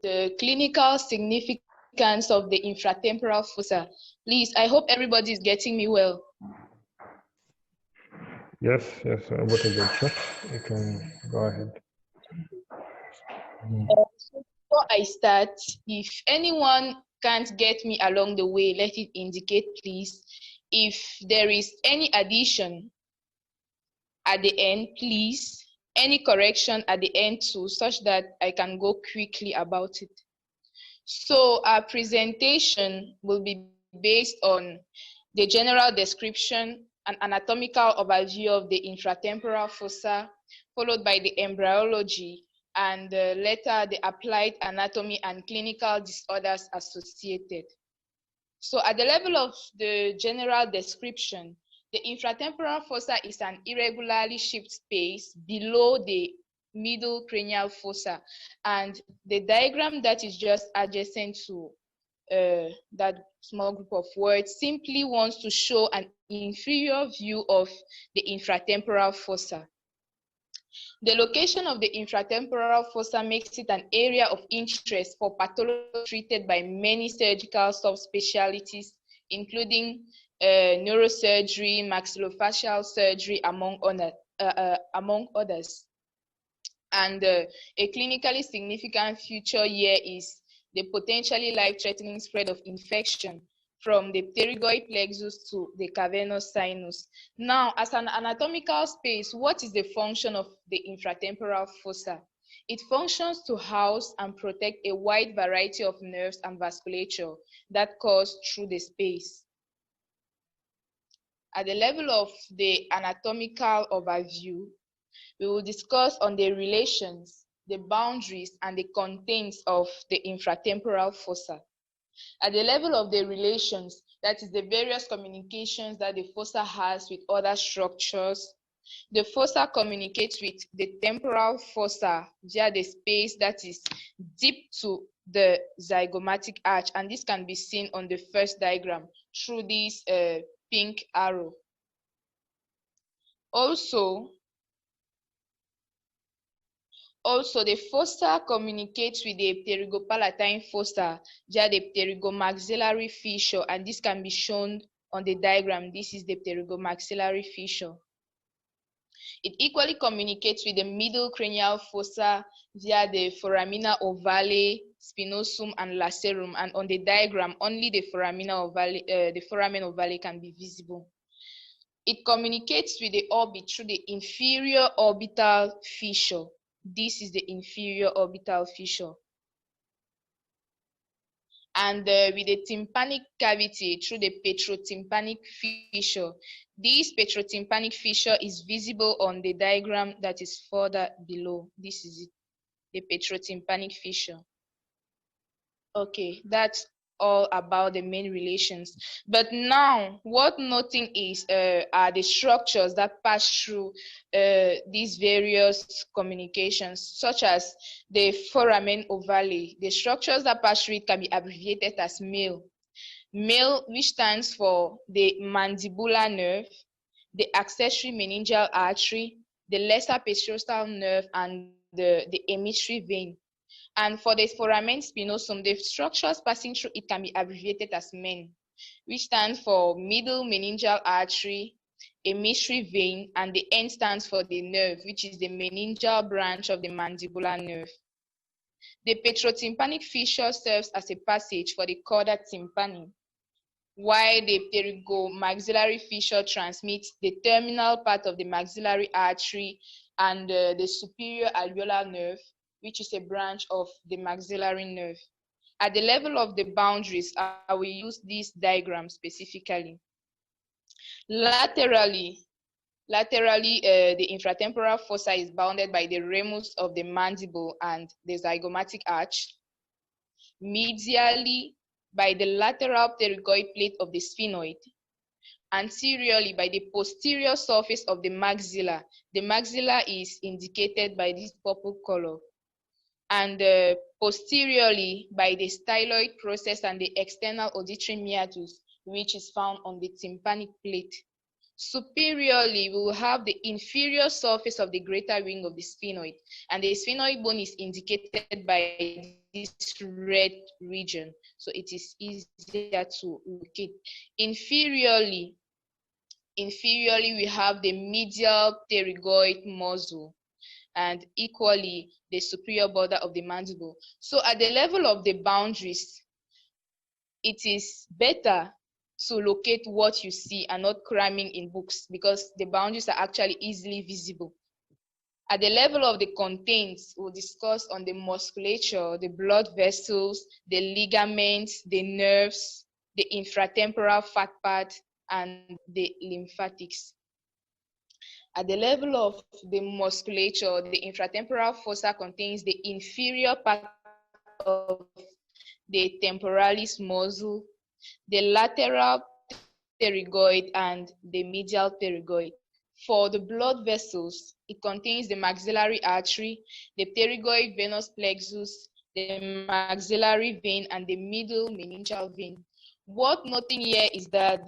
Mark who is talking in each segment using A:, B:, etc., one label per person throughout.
A: the clinical significance of the infratemporal fossa. Please, I hope everybody is getting me well.
B: Yes, what a good check. You can go ahead.
A: Before I start, if anyone can't get me along the way, let it indicate, please. If there is any addition at the end, please. Any correction at the end too, such that I can go quickly about it. So our presentation will be based on the general description and anatomical overview of the infratemporal fossa, followed by the embryology, and later the applied anatomy and clinical disorders associated. So at the level of the general description, the infratemporal fossa is an irregularly shaped space below the middle cranial fossa, and the diagram that is just adjacent to that small group of words simply wants to show an inferior view of the infratemporal fossa. The location of the infratemporal fossa makes it an area of interest for pathology treated by many surgical subspecialties, including neurosurgery, maxillofacial surgery, among others. And a clinically significant feature here is the potentially life-threatening spread of infection from the pterygoid plexus to the cavernous sinus. Now, as an anatomical space, what is the function of the infratemporal fossa? It functions to house and protect a wide variety of nerves and vasculature that course through the space. At the level of the anatomical overview, we will discuss on the relations, the boundaries, and the contents of the infratemporal fossa. At the level of the relations, that is the various communications that the fossa has with other structures, the fossa communicates with the temporal fossa via the space that is deep to the zygomatic arch, and this can be seen on the first diagram through this pink arrow. Also, the fossa communicates with the pterygopalatine fossa via the pterygomaxillary fissure, and this can be shown on the diagram. This is the pterygomaxillary fissure. It equally communicates with the middle cranial fossa via the foramina ovale, spinosum, and lacerum, and on the diagram, only the foramen ovale can be visible. It communicates with the orbit through the inferior orbital fissure. This is the inferior orbital fissure. And with the tympanic cavity through the petrotympanic fissure. This petrotympanic fissure is visible on the diagram that is further below. This is it, the petrotympanic fissure. Okay, that's all about the main relations. But now, what noting is are the structures that pass through these various communications, such as the foramen ovale. The structures that pass through it can be abbreviated as MIL. MIL, which stands for the mandibular nerve, the accessory meningeal artery, the lesser petrostal nerve, and the emissary vein. And for the foramen spinosum, the structures passing through it can be abbreviated as MEN, which stands for middle meningeal artery, emissary vein, and the N stands for the nerve, which is the meningeal branch of the mandibular nerve. The petrotympanic fissure serves as a passage for the chorda tympani, while the pterygomaxillary fissure transmits the terminal part of the maxillary artery and the superior alveolar nerve, which is a branch of the maxillary nerve. At the level of the boundaries, I will use this diagram specifically. Laterally, the infratemporal fossa is bounded by the ramus of the mandible and the zygomatic arch. Medially, by the lateral pterygoid plate of the sphenoid. Anteriorly, by the posterior surface of the maxilla. The maxilla is indicated by this purple color. And posteriorly by the styloid process and the external auditory meatus, which is found on the tympanic plate. Superiorly, we will have the inferior surface of the greater wing of the sphenoid, and the sphenoid bone is indicated by this red region, so it is easier to locate. Inferiorly, we have the medial pterygoid muscle, and equally the superior border of the mandible. So at the level of the boundaries, it is better to locate what you see and not cramming in books, because the boundaries are actually easily visible. At the level of the contents, we'll discuss on the musculature, the blood vessels, the ligaments, the nerves, the infratemporal fat part, and the lymphatics. At the level of the musculature, the infratemporal fossa contains the inferior part of the temporalis muscle, the lateral pterygoid, and the medial pterygoid. For the blood vessels, it contains the maxillary artery, the pterygoid venous plexus, the maxillary vein, and the middle meningeal vein. Worth noting here is that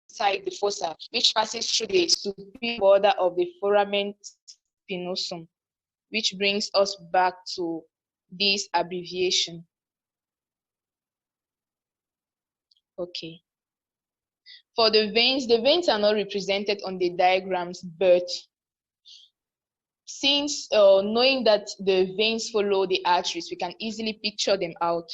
A: inside the fossa, which passes through the superior border of the foramen spinosum, which brings us back to this abbreviation. Okay. For the veins are not represented on the diagrams, but since knowing that the veins follow the arteries, we can easily picture them out.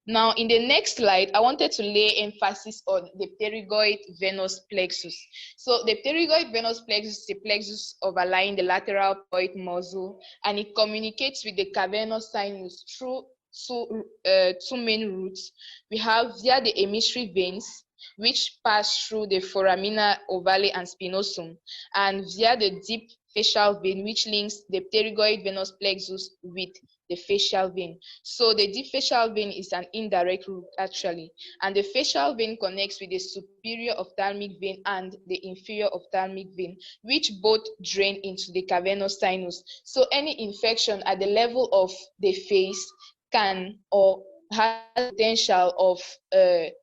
A: Now, in the next slide, I wanted to lay emphasis on the pterygoid venous plexus. So the pterygoid venous plexus is a plexus overlying the lateral pterygoid muscle, and it communicates with the cavernous sinus through two main routes. We have via the emissary veins, which pass through the foramina ovale and spinosum, and via the deep facial vein, which links the pterygoid venous plexus with the facial vein. So the deep facial vein is an indirect route actually, and the facial vein connects with the superior ophthalmic vein and the inferior ophthalmic vein, which both drain into the cavernous sinus. So any infection at the level of the face can or has potential of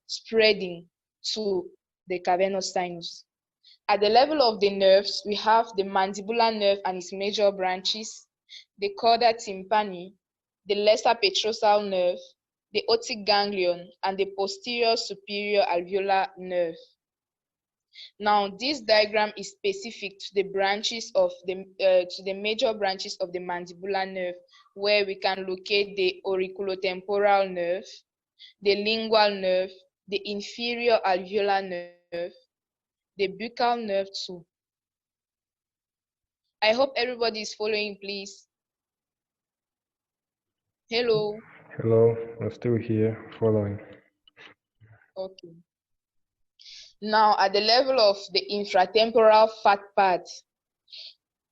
A: spreading to the cavernous sinus. At the level of the nerves, we have the mandibular nerve and its major branches, the chorda tympani, the lesser petrosal nerve, the otic ganglion, and the posterior superior alveolar nerve. Now, this diagram is specific to the branches of the major branches of the mandibular nerve, where we can locate the auriculotemporal nerve, the lingual nerve, the inferior alveolar nerve, the buccal nerve too. I hope everybody is following, please. Hello.
B: Hello, I'm still here following.
A: Okay. Now, at the level of the infratemporal fat part,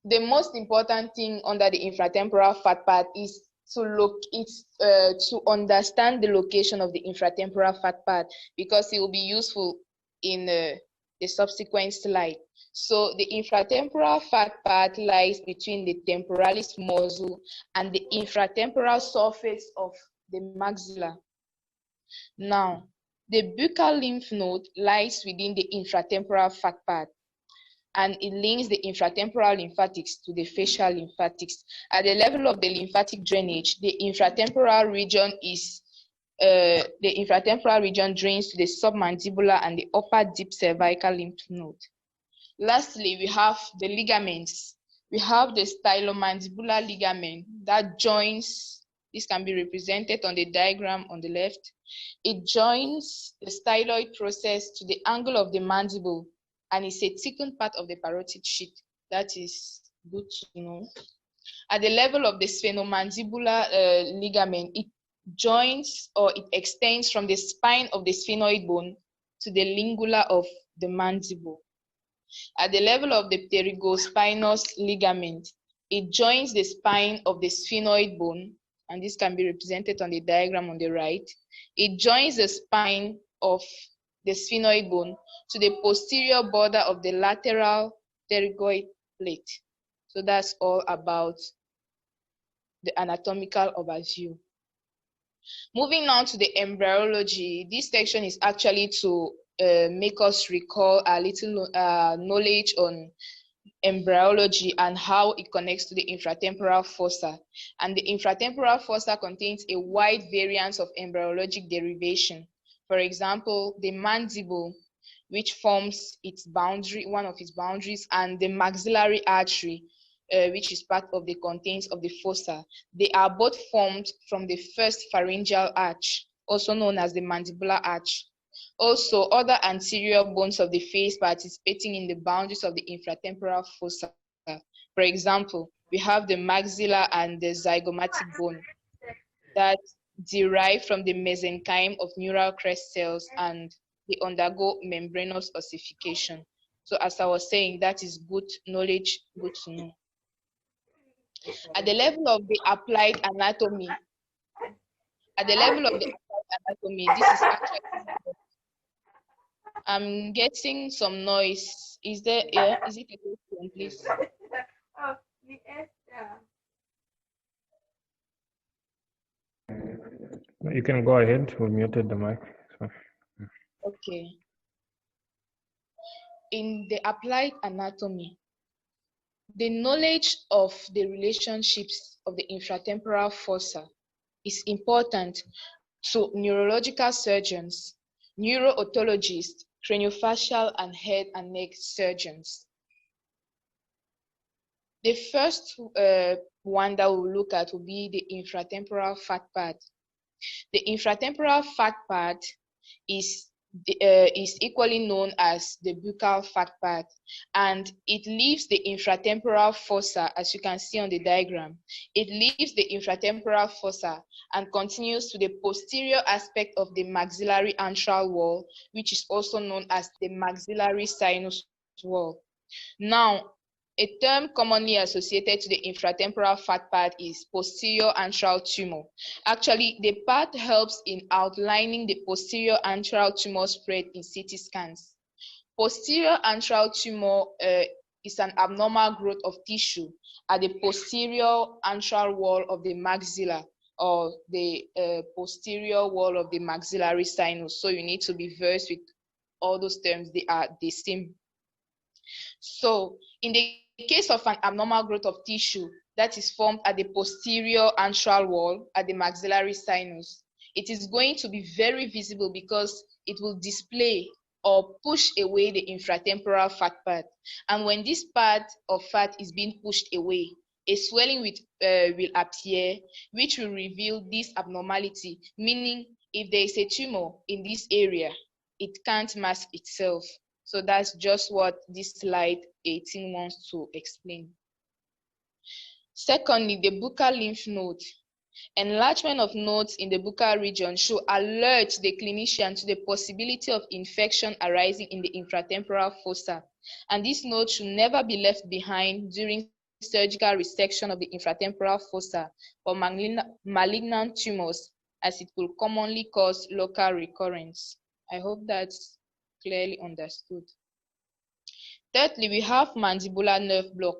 A: the most important thing under the infratemporal fat part is to understand the location of the infratemporal fat part, because it will be useful in the subsequent slide. So the infratemporal fat part lies between the temporalis muscle and the infratemporal surface of the maxilla. Now, the buccal lymph node lies within the infratemporal fat part, and it links the infratemporal lymphatics to the facial lymphatics. At the level of the lymphatic drainage, the infratemporal region drains to the submandibular and the upper deep cervical lymph node. Lastly, we have the ligaments. We have the stylomandibular ligament that joins. This can be represented on the diagram on the left. It joins the styloid process to the angle of the mandible, and it's a thickened part of the parotid sheath. That is good to know. At the level of the sphenomandibular ligament, it joins or it extends from the spine of the sphenoid bone to the lingula of the mandible. At the level of the pterygospinous ligament, it joins the spine of the sphenoid bone, and this can be represented on the diagram on the right. It joins the spine of the sphenoid bone to the posterior border of the lateral pterygoid plate. So that's all about the anatomical overview. Moving on to the embryology, this section is actually to make us recall a little knowledge on embryology and how it connects to the infratemporal fossa. And the infratemporal fossa contains a wide variance of embryologic derivation. For example, the mandible, which forms its boundary, one of its boundaries, and the maxillary artery, which is part of the contents of the fossa. They are both formed from the first pharyngeal arch, also known as the mandibular arch. Also, other anterior bones of the face participating in the boundaries of the infratemporal fossa. For example, we have the maxilla and the zygomatic bone that derive from the mesenchyme of neural crest cells, and they undergo membranous ossification. So as I was saying, that is good knowledge, good to know. At the level of the applied anatomy, this is actually, I'm getting some noise. Is there, is it a question, please?
B: You can go ahead. We muted the mic. So.
A: Okay. In the applied anatomy, the knowledge of the relationships of the infratemporal fossa is important to neurological surgeons, neuro-otologists, craniofacial and head and neck surgeons. The first one that we'll look at will be the infratemporal fat pad. The infratemporal fat pad is equally known as the buccal fat pad, and it leaves the infratemporal fossa, as you can see on the diagram. It leaves the infratemporal fossa and continues to the posterior aspect of the maxillary antral wall, which is also known as the maxillary sinus wall. Now, a term commonly associated to the infratemporal fat pad is posterior antral tumor. Actually, the pad helps in outlining the posterior antral tumor spread in CT scans. Posterior antral tumor is an abnormal growth of tissue at the posterior antral wall of the maxilla, or the posterior wall of the maxillary sinus. So you need to be versed with all those terms. They are the same. So in the case of an abnormal growth of tissue that is formed at the posterior antral wall at the maxillary sinus, it is going to be very visible because it will display or push away the infratemporal fat pad. And when this part of fat is being pushed away, a swelling will appear, which will reveal this abnormality, meaning if there is a tumor in this area, it can't mask itself. So that's just what this slide 18 wants to explain. Secondly, the buccal lymph node. Enlargement of nodes in the buccal region should alert the clinician to the possibility of infection arising in the infratemporal fossa, and this node should never be left behind during surgical resection of the infratemporal fossa for malignant tumors, as it will commonly cause local recurrence. I hope that's clearly understood. Thirdly, we have mandibular nerve block.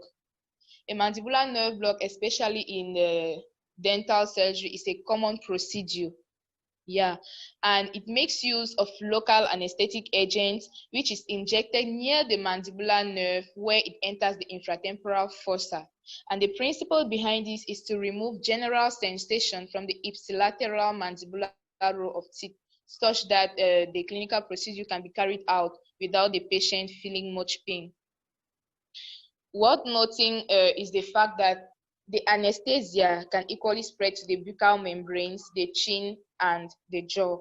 A: A mandibular nerve block, especially in dental surgery, is a common procedure. Yeah, and it makes use of local anesthetic agent, which is injected near the mandibular nerve where it enters the infratemporal fossa. And the principle behind this is to remove general sensation from the ipsilateral mandibular row of teeth, such that the clinical procedure can be carried out without the patient feeling much pain. Worth noting is the fact that the anesthesia can equally spread to the buccal membranes, the chin, and the jaw.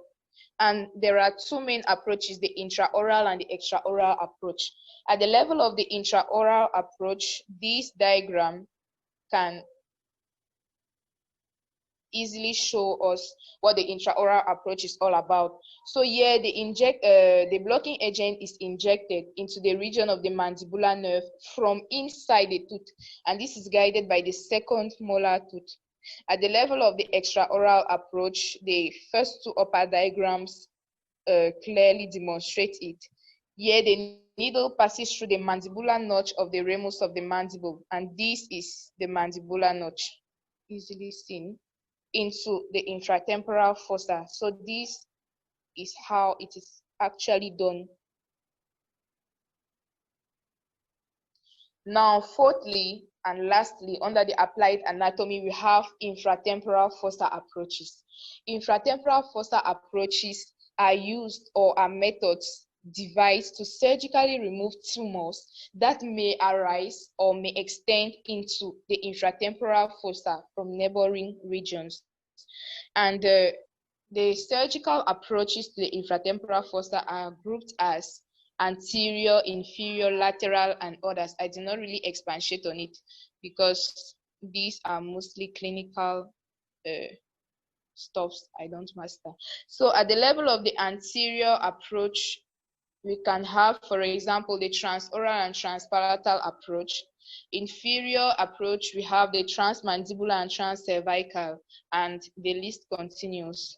A: And there are two main approaches, the intraoral and the extraoral approach. At the level of the intraoral approach, this diagram can easily show us what the intraoral approach is all about. So here the blocking agent is injected into the region of the mandibular nerve from inside the tooth, and this is guided by the second molar tooth. At the level of the extraoral approach, the first two upper diagrams clearly demonstrate it. Here the needle passes through the mandibular notch of the ramus of the mandible, and this is the mandibular notch, easily seen. into the infratemporal fossa. So this is how it is actually done. Now, fourthly and lastly, under the applied anatomy, we have infratemporal fossa approaches. Infratemporal fossa approaches are used or are methods devised to surgically remove tumors that may arise or may extend into the infratemporal fossa from neighboring regions. And the surgical approaches to the infratemporal fossa are grouped as anterior, inferior, lateral, and others. I did not really expatiate on it because these are mostly clinical stuffs I don't master. So at the level of the anterior approach, we can have, for example, the transoral and transpalatal approach. Inferior approach, we have the transmandibular and transcervical, and the list continues.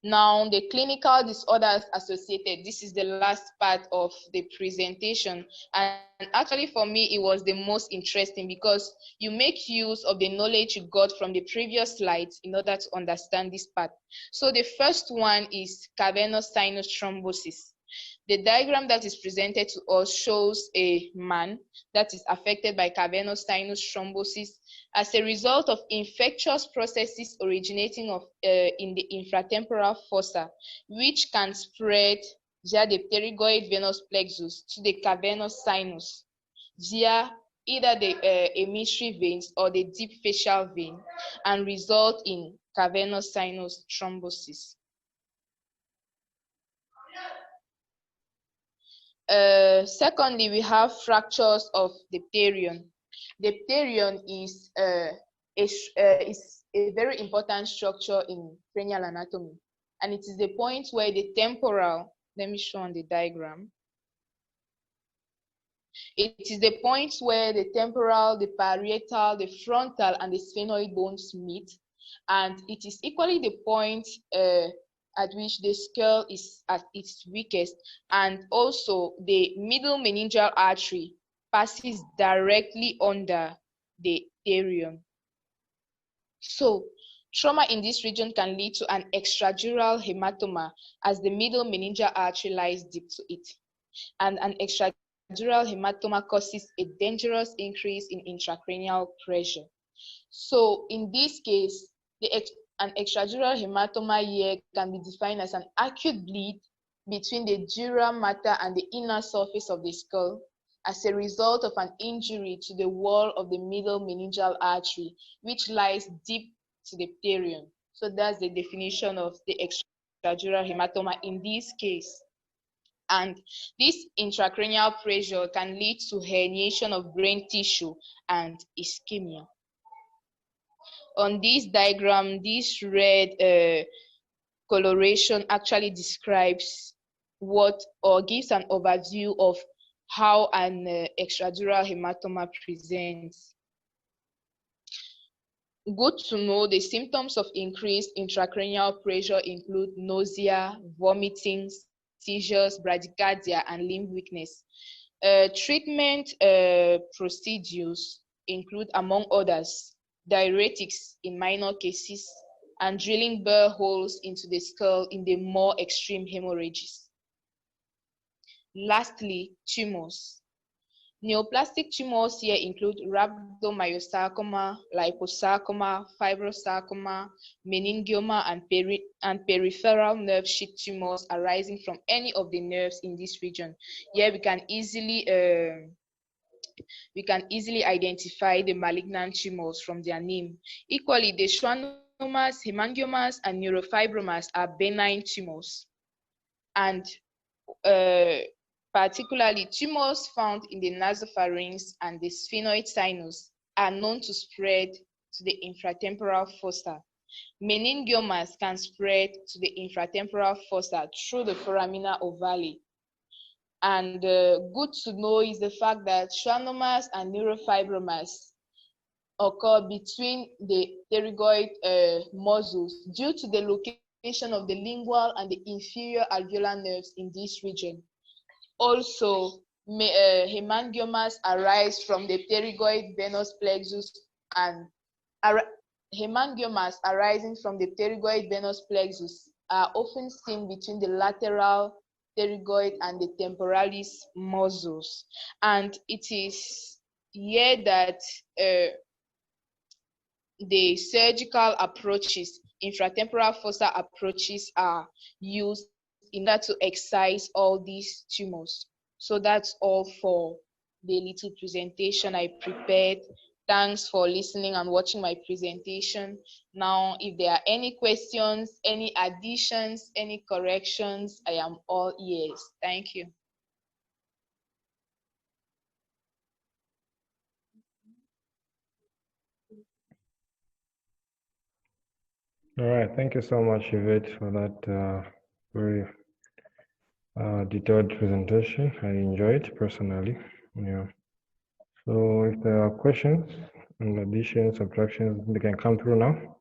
A: Now, the clinical disorders associated, this is the last part of the presentation. And actually, for me, it was the most interesting because you make use of the knowledge you got from the previous slides in order to understand this part. So the first one is cavernous sinus thrombosis. The diagram that is presented to us shows a man that is affected by cavernous sinus thrombosis as a result of infectious processes originating in the infratemporal fossa, which can spread via the pterygoid venous plexus to the cavernous sinus via either the emissary veins or the deep facial vein and result in cavernous sinus thrombosis. Secondly, we have fractures of the pterion. The pterion is a very important structure in cranial anatomy, and it is the point where the temporal, let me show on the diagram. It is the point where the temporal, the parietal, the frontal, and the sphenoid bones meet, and it is equally the point at which the skull is at its weakest, and also the middle meningeal artery passes directly under the pterion. So, trauma in this region can lead to an extradural hematoma as the middle meningeal artery lies deep to it, and an extradural hematoma causes a dangerous increase in intracranial pressure. So, in this case, an extradural hematoma here can be defined as an acute bleed between the dura mater and the inner surface of the skull as a result of an injury to the wall of the middle meningeal artery, which lies deep to the pterion. So that's the definition of the extradural hematoma in this case. And this intracranial pressure can lead to herniation of brain tissue and ischemia. On this diagram, this red coloration actually describes what or gives an overview of how an extradural hematoma presents. Good to know, the symptoms of increased intracranial pressure include nausea, vomiting, seizures, bradycardia, and limb weakness. Treatment procedures include, among others, diuretics in minor cases, and drilling burr holes into the skull in the more extreme hemorrhages. Lastly, tumors. Neoplastic tumors here include rhabdomyosarcoma, liposarcoma, fibrosarcoma, meningioma, and peripheral nerve sheath tumors arising from any of the nerves in this region. Here we can easily identify the malignant tumors from their name. Equally, the schwannomas, hemangiomas, and neurofibromas are benign tumors. And particularly, tumors found in the nasopharynx and the sphenoid sinus are known to spread to the infratemporal fossa. Meningiomas can spread to the infratemporal fossa through the foramina ovale. And good to know is the fact that schwannomas and neurofibromas occur between the pterygoid muscles due to the location of the lingual and the inferior alveolar nerves in this region. Also, hemangiomas arise from the pterygoid venous plexus and hemangiomas arising from the pterygoid venous plexus are often seen between the lateral pterygoid and the temporalis muscles. And it is here that the surgical approaches, infratemporal fossa approaches, are used in order to excise all these tumors. So that's all for the little presentation I prepared. Thanks for listening and watching my presentation. Now, if there are any questions, any additions, any corrections, I am all ears. Thank you.
B: All right, thank you so much, Yvette, for that very detailed presentation. I enjoyed personally. Yeah. So if there are questions and additions, subtractions, they can come through now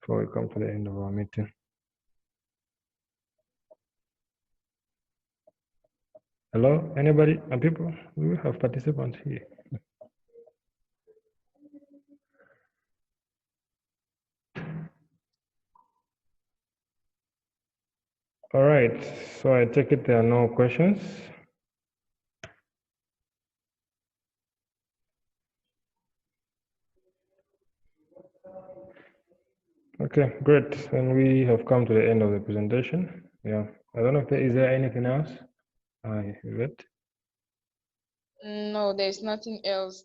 B: before we come to the end of our meeting. Hello, anybody? People? We have participants here. All right, so I take it there are no questions. Okay, great. And we have come to the end of the presentation. Yeah, I don't know if is there anything else? Yvette?
A: No, there's nothing else.